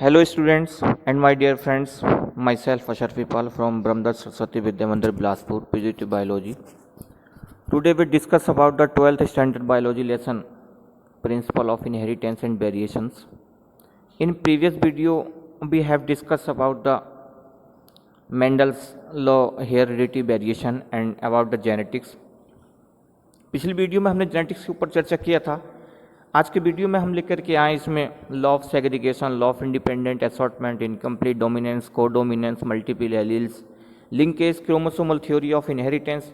Hello students and my dear friends, myself Asharfipal from Brahmdas Saraswati Vidya Mandir Bilaspur, PGT Biology. Today we discuss about the 12th standard biology lesson, principle of inheritance and variations. In previous video we have discussed about the Mendel's law, heredity, variation and about the genetics. पिछली video में हमने genetics के ऊपर चर्चा किया था. आज के वीडियो में हम लेकर के आए इसमें law of segregation, law of independent assortment, incomplete dominance, codominance, multiple alleles, linkage, chromosomal theory of inheritance.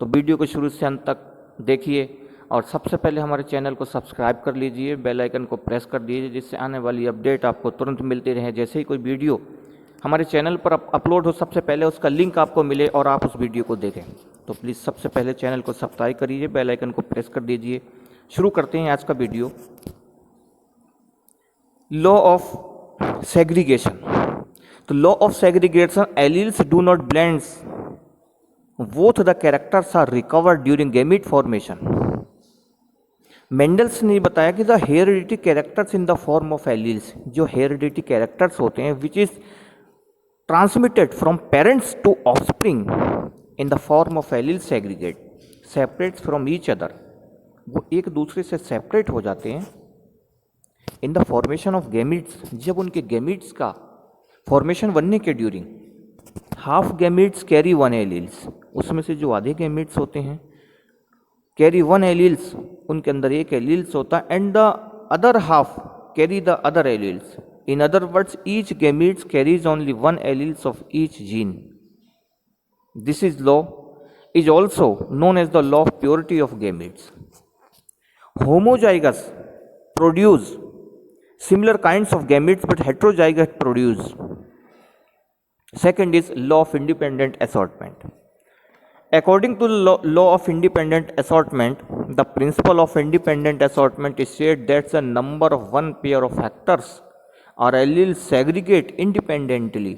तो वीडियो को शुरू से अंत तक देखिए और सबसे पहले हमारे चैनल को सब्सक्राइब कर लीजिए, बेल आइकन को प्रेस कर दीजिए जिससे आने वाली अपडेट आपको तुरंत मिलती रहे. जैसे ही कोई वीडियो हमारे चैनल पर अपलोड हो सबसे पहले उसका लिंक आपको मिले और आप उस वीडियो को देखें. तो प्लीज़ सबसे पहले चैनल को सब्सक्राइब करिए, बेल आइकन को प्रेस कर दीजिए. शुरू करते हैं आज का वीडियो. Law of segregation. तो law of segregation, alleles do not blends, both the characters are recovered during gamete formation. Mendel's ने बताया कि the heredity characters in the form of alleles, जो हेरिडिटी कैरेक्टर्स होते हैं which is transmitted from parents to offspring in the form of allele segregate, separates from each other, वो एक दूसरे से सेपरेट हो जाते हैं in the formation of gametes, जब उनके गैमीट्स का फॉर्मेशन बनने के during. Half gametes carry one alleles, उसमें से जो आधे गैमीट्स होते हैं कैरी वन एलील्स, उनके अंदर एक एलील्स होता है, and the other half carry the other alleles. In other words each gametes carries only one alleles of each gene. This is law is also known as the law of purity of gametes. Homozygous produce similar kinds of gametes but heterozygous produce. Second is law of independent assortment. According to the law of independent assortment, the principle of independent assortment is said that the number of one pair of factors or alleles segregate independently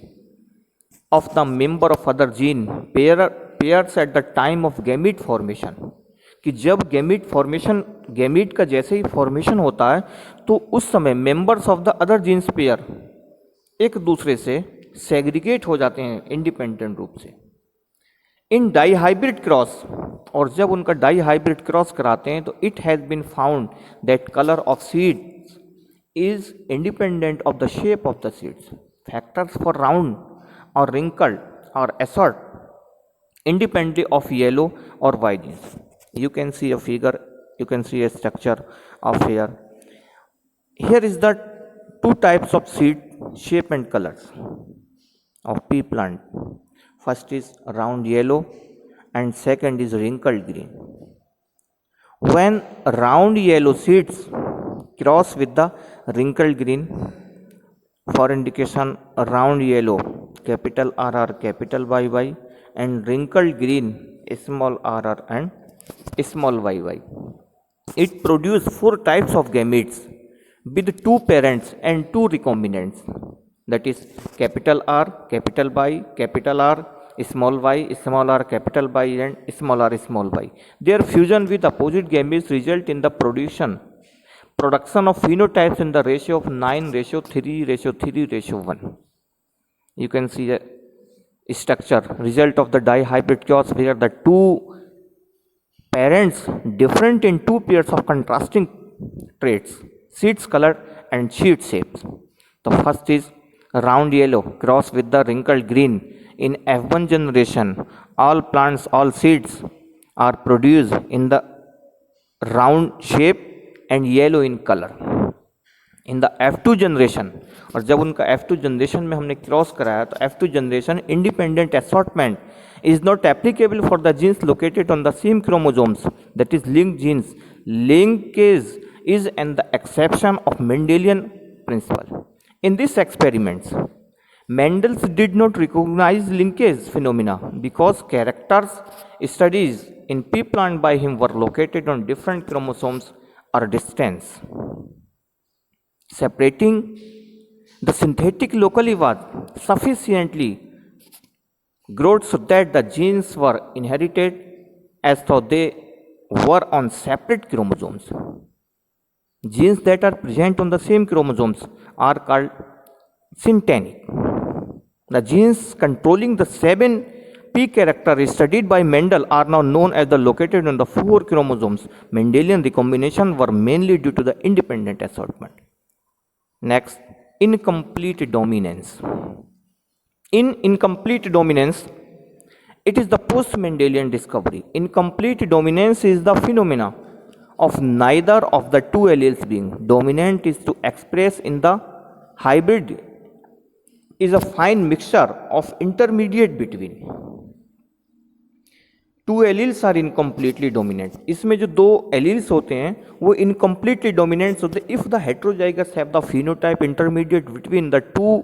of the member of other gene pairs at the time of gamete formation. कि जब gamete formation, gamete का जैसे ही formation होता है तो उस समय members of the other genes pair एक दूसरे से सेग्रीगेट हो जाते हैं इंडिपेंडेंट रूप से. इन डाईहाइब्रिड क्रॉस, और जब उनका डाईहाइब्रिड क्रॉस कराते हैं तो it has been found that colour of seeds is independent of the shape of the seeds. Factors for round और रिंकल्ड और assort independently of yellow or white genes. You can see a figure, you can see a structure of here. Here is the two types of seed shape and colors of pea plant. First is round yellow and second is wrinkled green. When round yellow seeds cross with the wrinkled green, for indication round yellow capital RR capital YY and wrinkled green small rr and small yy, it produces four types of gametes with two parents and two recombinants, that is capital R capital Y capital R small y small r capital Y and small r small y. Their fusion with opposite gametes result in the production of phenotypes in the ratio of 9:3:3:1. You can see the structure result of the dihybrid chaos where the two parents different in two pairs of contrasting traits, seeds color and seed shapes. The first is round yellow cross with the wrinkled green. In F1 generation all plants, all seeds are produced in the round shape and yellow in color. In the F2 generation, और जब उनका F2 generation में हमने cross कराया तो F2 generation independent assortment is not applicable for the genes located on the same chromosomes, that is link genes. Linkage is an the exception of Mendelian principle. In this experiments Mendels did not recognize linkage phenomena because characters studies in pea plant by him were located on different chromosomes or distance. Separating the synthetic locally was sufficiently growth so that the genes were inherited as though they were on separate chromosomes. Genes that are present on the same chromosomes are called syntenic. The genes controlling the 7p character studied by Mendel are now known as the located on the 4 chromosomes. Mendelian recombination were mainly due to the independent assortment. Next, incomplete dominance. In incomplete dominance, it is the post-Mendelian discovery. Incomplete dominance is the phenomena of neither of the two alleles being dominant is to express in the hybrid is a fine mixture of intermediate between. Two alleles are incompletely dominant. इसमें जो दो alleles होते हैं वो incompletely dominant होते हैं if the heterozygous have the phenotype intermediate between the two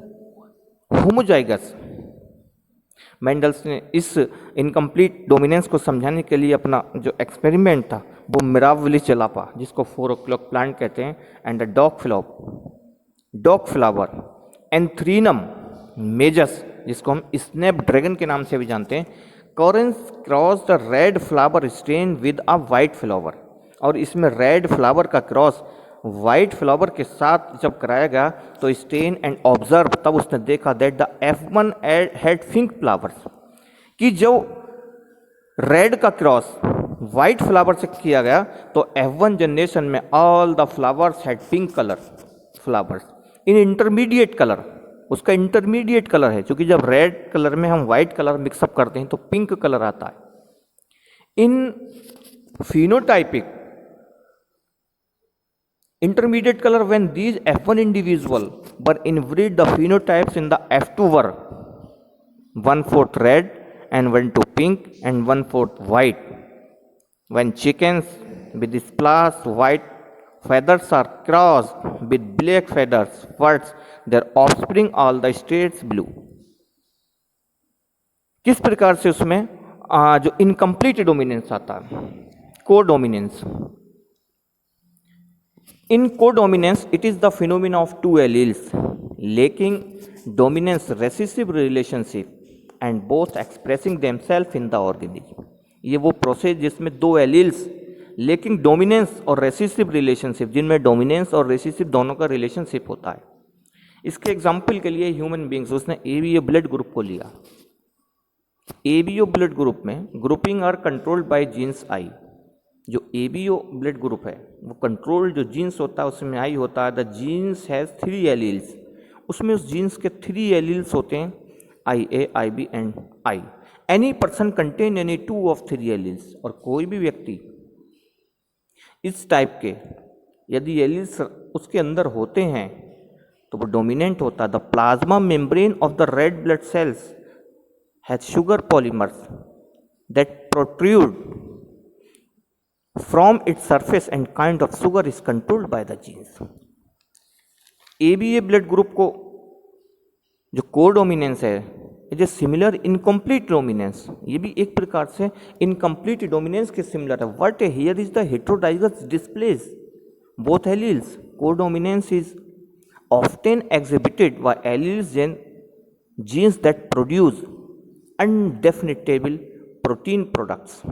homozygous. Mendel's ने इस इनकम्प्लीट डोमिनेंस को समझाने के लिए अपना जो एक्सपेरिमेंट था वो मिरावली चलापा, जिसको 4 o'clock प्लांट कहते हैं, एंड द डॉग फ्लावर एंथ्रीनम मेजस, जिसको हम स्नैप ड्रैगन के नाम से भी जानते हैं, Correns cross the red flower stain with a white flower. और इसमें रेड फ्लावर का क्रॉस वाइट फ्लावर के साथ जब कराया गया तो स्टेन एंड ऑब्जर्व, तब उसने देखा that the F1 had pink flowers, कि जो रेड का क्रॉस वाइट फ्लावर से किया गया तो F1 जनरेशन में all the flowers had pink colour flowers in intermediate colour. उसका इंटरमीडिएट कलर है, क्योंकि जब रेड कलर में हम वाइट कलर मिक्सअप करते हैं तो पिंक कलर आता है. इन phenotypic intermediate color when these F1 individual were inbreed, the phenotypes in the F2 were 1/4 red and 1/2 pink and 1/4 white. When chickens with splash white feathers are crossed with black feathers, first their offspring all the states blue. किस प्रकार से उसमें जो incomplete dominance आता है, codominance. In codominance, it is the phenomena of two alleles lacking dominance recessive relationship and both expressing themselves in the organism. ये वो process जिसमें दो एलील्स लेकिन डोमिनेंस और रेसिसिव रिलेशनशिप, जिनमें डोमिनेंस और रेसिसिव दोनों का रिलेशनशिप होता है. इसके एग्जाम्पल के लिए ह्यूमन बींग्स, उसने एबीओ ब्लड ग्रुप को लिया. एबीओ ब्लड ग्रुप में grouping are controlled by genes I. जो एबीओ ब्लड ग्रुप है वो कंट्रोल जो जीन्स होता है उसमें आई होता है. The genes has 3 alleles. उसमें उस जीन्स के 3 एलील्स होते हैं, I A, I B and I. Any person contain any 2 of 3 alleles. और कोई भी व्यक्ति इस टाइप के यदि एलील्स उसके अंदर होते हैं तो वो डोमिनेंट होता है. The plasma membrane of the red blood cells has sugar polymers that protrude from its surface and kind of sugar is controlled by the genes. ABA blood group को जो कोडोमिनेंस है it is similar incomplete dominance. ये भी एक प्रकार से incomplete dominance के similar है. What here is the heterozygous displace both alleles. Codominance is often exhibited by alleles genes that produce undefinable protein products.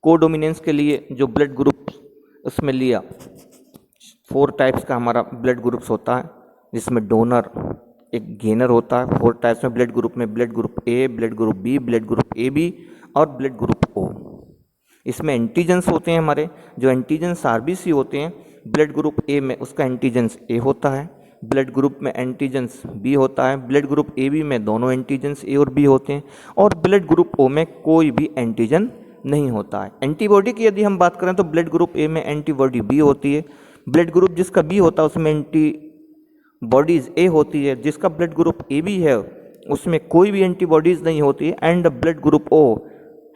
Codominance के लिए जो ब्लड ग्रुप उसमें लिया, 4 टाइप्स का हमारा ब्लड ग्रुप्स होता है, जिसमें डोनर एक गेनर होता है. 4 टाइप्स में ब्लड ग्रुप में blood group A, blood group B, blood group A B और ब्लड ग्रुप ओ. इसमें एंटीजेंस होते हैं हमारे, जो एंटीजेंस आरबीसी होते हैं. ब्लड ग्रुप ए में उसका एंटीजेंस ए होता है, ब्लड ग्रुप में एंटीजेंस बी होता है, ब्लड ग्रुप ए बी में दोनों एंटीजेंस ए और बी होते हैं, और ब्लड ग्रुप ओ में कोई भी एंटीजन नहीं होता है. एंटीबॉडी की यदि हम बात करें तो ब्लड ग्रुप ए में एंटीबॉडी बी होती है. ब्लड ग्रुप जिसका बी होता है उसमें एंटीबॉडीज ए होती है. जिसका ब्लड ग्रुप ए बी है उसमें कोई भी एंटीबॉडीज नहीं होती है. And the blood group O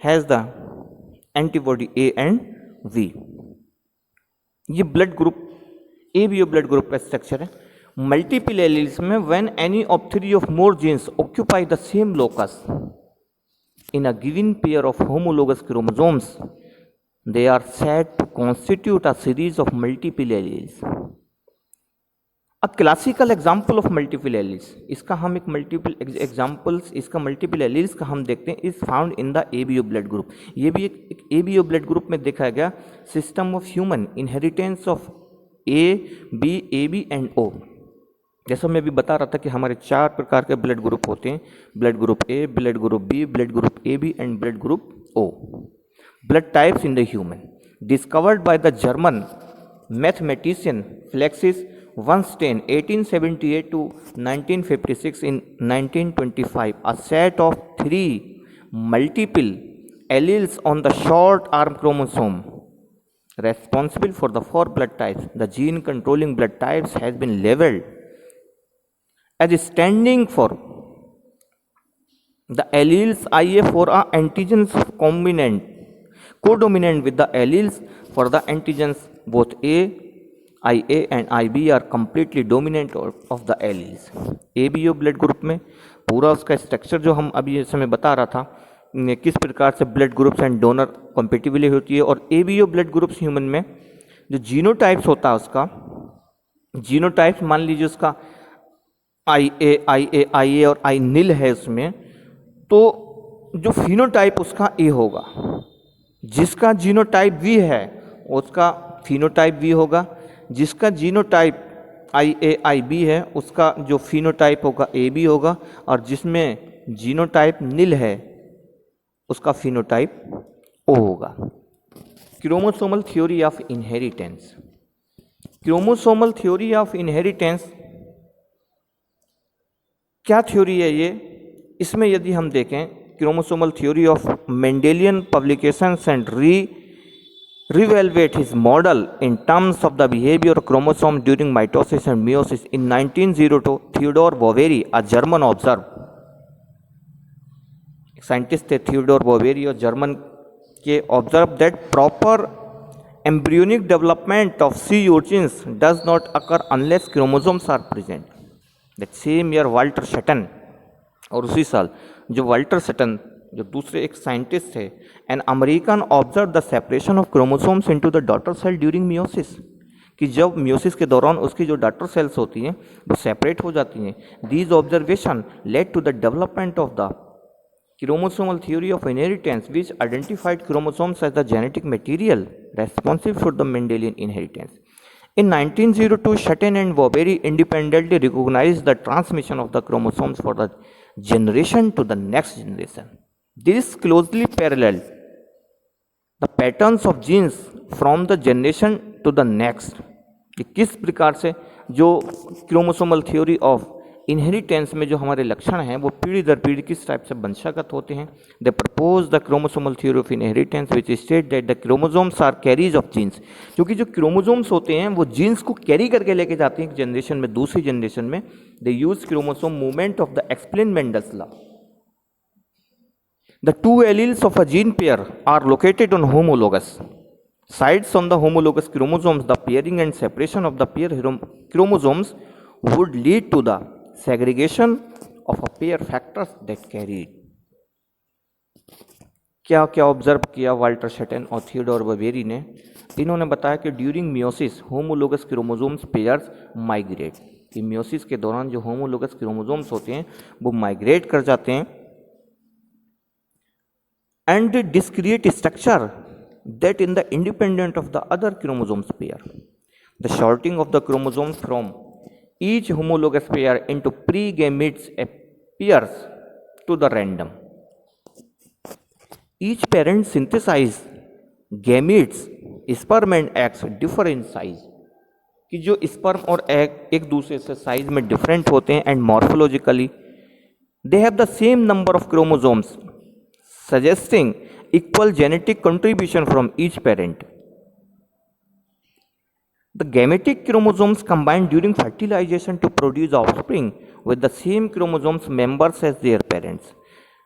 has the antibody A and B. ये blood group A B blood group का स्ट्रक्चर है. मल्टीपल एलील्स में when any of 3 or more genes occupy the same locus in a given pair of homologous chromosomes, they are said to constitute a series of multiple alleles. A classical example of multiple alleles, इसका हम एक multiple examples इसका multiple alleles का हम देखते हैं, is found in the ABO blood group. ये भी एक ABO blood group में देखा गया system of human inheritance of A, B, AB and O. जैसा मैं अभी बता रहा था कि हमारे 4 प्रकार के ब्लड ग्रुप होते हैं, blood group A, blood group B, blood group A B and blood group O. Blood types in the human, discovered by the German mathematician Flaxis Weinstein 1878 to 1956. In 1925, a set of 3 multiple alleles on the short arm chromosome responsible for the 4 blood types, the gene controlling blood types, has been labeled as standing for the alleles IA4 are antigens codominant with the alleles for the antigens both A, IA and IB are completely dominant of the alleles. ABO blood group में पूरा उसका structure जो हम अभी इस समय बता रहा था, किस प्रकार से blood groups and donor compatibility होती है. और ABO ब्लड ग्रुप्स ह्यूमन में जो जीनोटाइप्स होता है, उसका जीनोटाइप्स मान लीजिए उसका IA और I नील है उसमें, तो जो फिनोटाइप उसका A होगा. जिसका जीनोटाइप V है उसका फिनोटाइप V होगा. जिसका जीनोटाइप IAIB है उसका जो फिनोटाइप होगा AB होगा. और जिसमें जीनोटाइप नील है उसका फिनोटाइप O होगा. Chromosomal theory of inheritance. Chromosomal theory of inheritance क्या थ्योरी है ये? इसमें यदि हम देखें, chromosomal theory of Mendelian publications and reevaluate his model in terms of the behavior of chromosome during mitosis and meiosis. In 1902, Theodor Boveri, a German, observed, scientist थे Theodor Boveri और German के, observe that proper embryonic development of sea urchins does not occur unless chromosomes are present. That same year Walter Sutton, और उसी साल जो Walter Sutton जो दूसरे एक साइंटिस्ट थे, an American, observe the separation of chromosomes into the daughter cell during meiosis, कि जब मियोसिस के दौरान उसकी जो डॉटर सेल्स होती हैं वो सेपरेट हो जाती हैं. These observation led to the development of the chromosomal theory of inheritance which identified chromosomes as the genetic material responsive for the Mendelian inheritance. In 1902, Sutton and Boveri independently recognized the transmission of the chromosomes for the generation to the next generation. This closely paralleled the patterns of genes from the generation to the next. कि किस प्रकार से जो chromosomal theory of inheritance में जो हमारे लक्षण हैं वो पीढ़ी दर पीढ़ी किस टाइप से वंशागत होते हैं. They propose the chromosomal theory of inheritance which state that the chromosomes are carries of genes, क्योंकि जो क्रोमोसोम्स होते हैं वो जीन्स को कैरी करके लेके जाते हैं एक जनरेशन में दूसरी जनरेशन में. They use chromosome movement of the explain Mendel's law. The two alleles of a gene pair are located on homologous sites on the homologous chromosomes. The pairing and separation of the pair chromosomes would lead to the segregation of a pair factors that carried. क्या क्या observe किया Walter Sutton और Theodore Boveri ने? इन्होंने बताया कि during meiosis homologous chromosomes pairs migrate, कि meiosis के दौरान जो होमोलोगस क्रोमोसोम्स होते हैं वो माइग्रेट कर जाते हैं. And discrete structure that in the independent of the other chromosomes pair. The sorting of the chromosomes from each homologous pair into pre-gametes appears to the random. Each parent synthesize gametes, sperm and eggs differ in size. कि जो sperm और egg एक दूसरे से size में different होते हैं, and morphologically they have the same number of chromosomes, suggesting equal genetic contribution from each parent. The gametic chromosomes combine during fertilization to produce offspring with the same chromosomes members as their parents.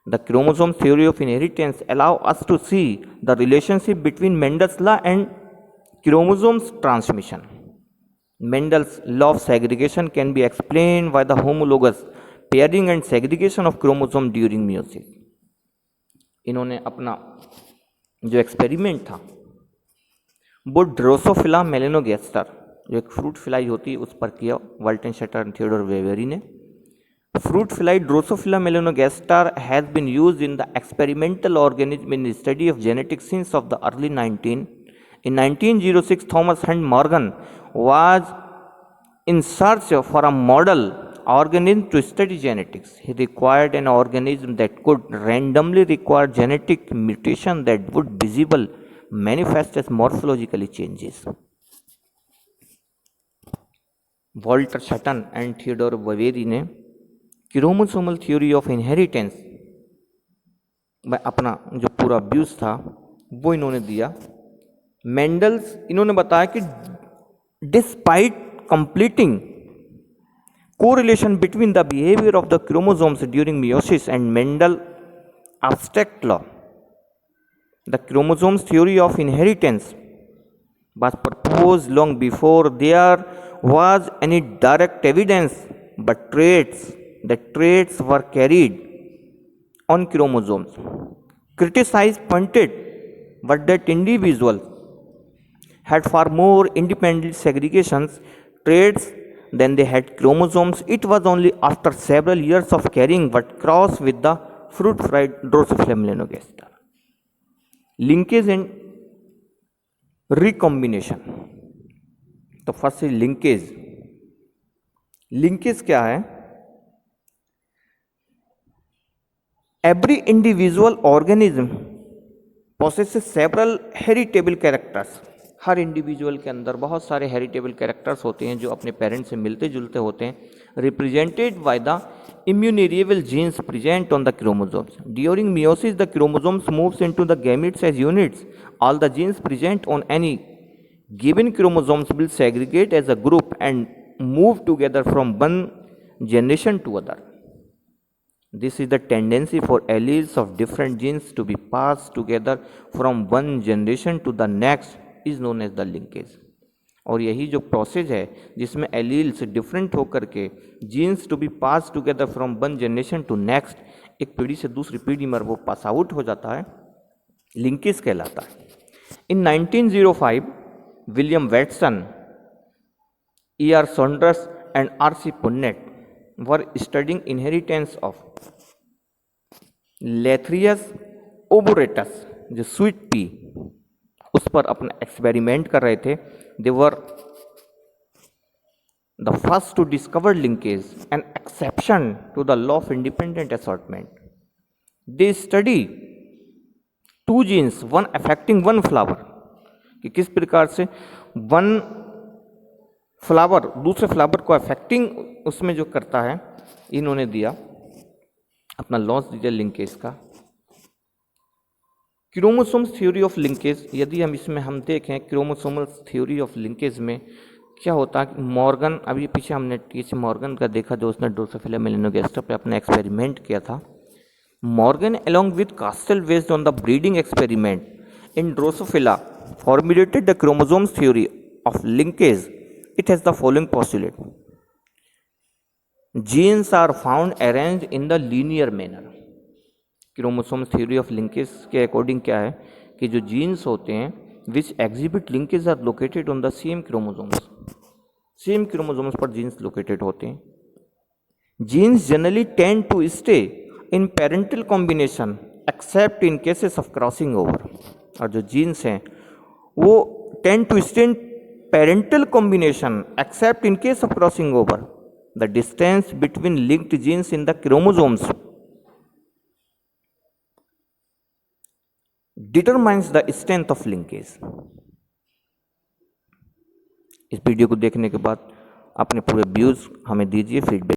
The chromosome theory of inheritance allows us to see the relationship between Mendel's law and chromosomes transmission. Mendel's law of segregation can be explained by the homologous pairing and segregation of chromosome during meiosis. इन्होंने अपना जो experiment था वो Drosophila मेलेनोगैस्टर, जो एक fruit fly होती है, उस पर किया Walton Sutter and Theodor Boveri ने. Fruit fly Drosophila melanogaster has been used in the experimental organism in study of genetic since of the early 19. In 1906, Thomas Hunt Morgan was In search for a model organism to study genetics, he required an organism that could randomly require genetic mutation that would visible manifest as morphologically changes. Walter Sutton and Theodor Boveri ने chromosomal theory of inheritance में अपना जो पूरा views था वो इन्होंने दिया। Mendel's इन्होंने बताया कि despite completing correlation between the behavior of the chromosomes during meiosis and Mendel abstract law, the chromosomes theory of inheritance was proposed long before there was any direct evidence, but the traits were carried on chromosomes. Criticized pointed but that individuals had far more independent segregations traits than they had chromosomes. It was only after several years of carrying what crossed with the fruit-fried Drosophila melanogaster. Linkage and recombination. तो first है linkage. Linkage क्या है? Every individual organism possesses several heritable characters. हर individual के अंदर बहुत सारे heritable characters होते हैं जो अपने पेरेंट्स से मिलते जुलते होते हैं, represented by the innumerable genes present on the chromosomes. During meiosis the chromosomes moves into the gametes as units. All the genes present on any given chromosomes will segregate as a group and move together from one generation to other. This is the tendency for alleles of different genes to be passed together from one generation to the next is known as the linkage। और यही जो process है जिसमें alleles different होकर के genes to be pass together from one generation to next, एक पीढ़ी से दूसरी पीढ़ी में वो पास आउट हो जाता है, लिंकेज कहलाता है। In 1905 William Watson, E.R. Saunders and R.C. Punnett were studying inheritance of Lathyrus odoratus, जो स्वीट पी, उस पर अपना एक्सपेरिमेंट कर रहे थे। They were the first to discover linkage and exception to the law of independent assortment. They study two genes, one affecting one flower, कि किस प्रकार से वन फ्लावर दूसरे फ्लावर को अफेक्टिंग उसमें जो करता है, इन्होंने दिया अपना लॉस दिया लिंकेज का। क्रोमोसोम्स थ्योरी ऑफ लिंकेज, यदि हम इसमें हम देखें क्रोमोसोमल थ्योरी ऑफ लिंकेज में क्या होता है, मॉर्गन, अभी पीछे हमने टीसी मॉर्गन का देखा जो उसने ड्रोसोफिला मेलानोगास्टर पे अपना एक्सपेरिमेंट किया था। Morgan along with castle based on the breeding experiment in Drosophila formulated the chromosomes theory of linkage. It has the following postulate: genes are found arranged in the linear manner। Chromosomes theory of linkage के according क्या है कि जो genes होते हैं which exhibit linkage are located on the same chromosomes, same chromosomes पर genes located होते हैं। Genes generally tend to stay in parental combination except in cases of crossing over. और जो जीन्स हैं वो tend to stay in parental combination except in case of crossing over. The distance between linked genes in the chromosomes determines the strength of linkage। इस video को देखने के बाद अपने पूरे व्यूज हमें दीजिए फीडबैक।